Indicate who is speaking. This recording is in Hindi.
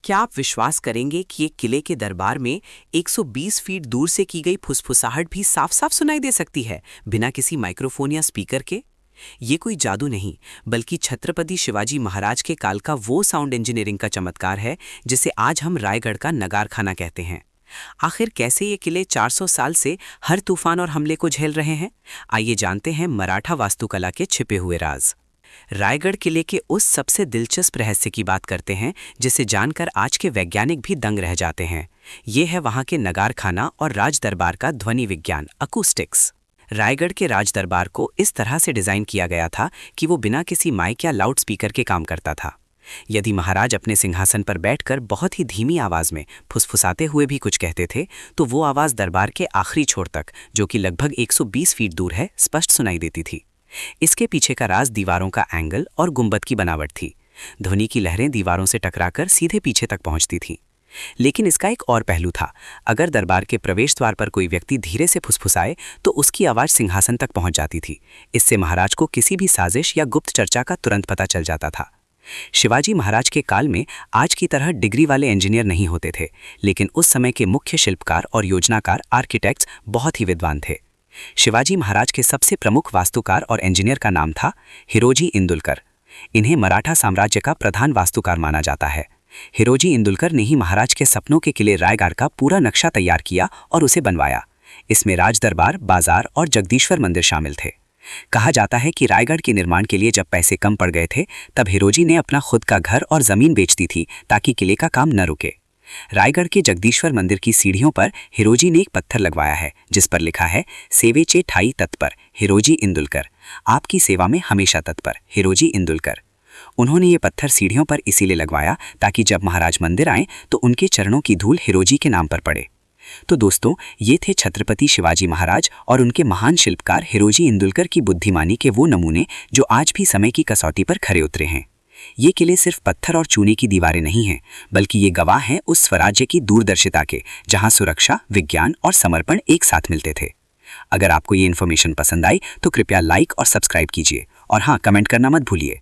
Speaker 1: क्या आप विश्वास करेंगे कि एक किले के दरबार में 120 फीट दूर से की गई फुसफुसाहट भी साफ साफ सुनाई दे सकती है, बिना किसी माइक्रोफोन या स्पीकर के? ये कोई जादू नहीं, बल्कि छत्रपति शिवाजी महाराज के काल का वो साउंड इंजीनियरिंग का चमत्कार है जिसे आज हम रायगढ़ का नगारखाना कहते हैं। आखिर कैसे ये किले 400 साल से हर तूफान और हमले को झेल रहे हैं? आइए जानते हैं मराठा वास्तुकला के छिपे हुए राज। रायगढ़ किले के उस सबसे दिलचस्प रहस्य की बात करते हैं जिसे जानकर आज के वैज्ञानिक भी दंग रह जाते हैं। ये है वहाँ के नगारखाना और राज दरबार का ध्वनि विज्ञान, अकूस्टिक्स। रायगढ़ के राज दरबार को इस तरह से डिजाइन किया गया था कि वो बिना किसी माइक या लाउड स्पीकर के काम करता था। यदि महाराज अपने सिंहासन पर बैठकर बहुत ही धीमी आवाज में फुसफुसाते हुए भी कुछ कहते थे, तो वो आवाज दरबार के आखिरी छोर तक, जो कि लगभग 120 फीट दूर है, स्पष्ट सुनाई देती थी। इसके पीछे का राज दीवारों का एंगल और गुंबद की बनावट थी। ध्वनि की लहरें दीवारों से टकराकर सीधे पीछे तक पहुंचती थीं। लेकिन इसका एक और पहलू था। अगर दरबार के प्रवेश द्वार पर कोई व्यक्ति धीरे से फुसफुसाए तो उसकी आवाज सिंहासन तक पहुंच जाती थी। इससे महाराज को किसी भी साजिश या गुप्त चर्चा का तुरंत पता चल जाता था। शिवाजी महाराज के काल में आज की तरह डिग्री वाले इंजीनियर नहीं होते थे, लेकिन उस समय के मुख्य शिल्पकार और योजनाकार आर्किटेक्ट्स बहुत ही विद्वान थे। शिवाजी महाराज के सबसे प्रमुख वास्तुकार और इंजीनियर का नाम था हिरोजी इंदुलकर। इन्हें मराठा साम्राज्य का प्रधान वास्तुकार माना जाता है। हिरोजी इंदुलकर ने ही महाराज के सपनों के किले रायगढ़ का पूरा नक्शा तैयार किया और उसे बनवाया। इसमें राज दरबार, बाजार और जगदीश्वर मंदिर शामिल थे। कहा जाता है कि रायगढ़ के निर्माण के लिए जब पैसे कम पड़ गए थे, तब हिरोजी ने अपना खुद का घर और जमीन बेच दी थी ताकि किले का काम न रुके। रायगढ़ के जगदीश्वर मंदिर की सीढ़ियों पर हिरोजी ने एक पत्थर लगवाया है जिस पर लिखा है, सेवेचे ठाई तत्पर हिरोजी इंदुलकर, आपकी सेवा में हमेशा तत्पर हिरोजी इंदुलकर। उन्होंने ये पत्थर सीढ़ियों पर इसीलिए लगवाया ताकि जब महाराज मंदिर आए तो उनके चरणों की धूल हिरोजी के नाम पर पड़े। तो दोस्तों, ये थे छत्रपति शिवाजी महाराज और उनके महान शिल्पकार हिरोजी इंदुलकर की बुद्धिमानी के वो नमूने जो आज भी समय की कसौटी पर खरे उतरे हैं। ये किले सिर्फ पत्थर और चूने की दीवारें नहीं हैं, बल्कि ये गवाह हैं उस स्वराज्य की दूरदर्शिता के जहां सुरक्षा, विज्ञान और समर्पण एक साथ मिलते थे। अगर आपको ये इन्फॉर्मेशन पसंद आई तो कृपया लाइक और सब्सक्राइब कीजिए, और हाँ, कमेंट करना मत भूलिए।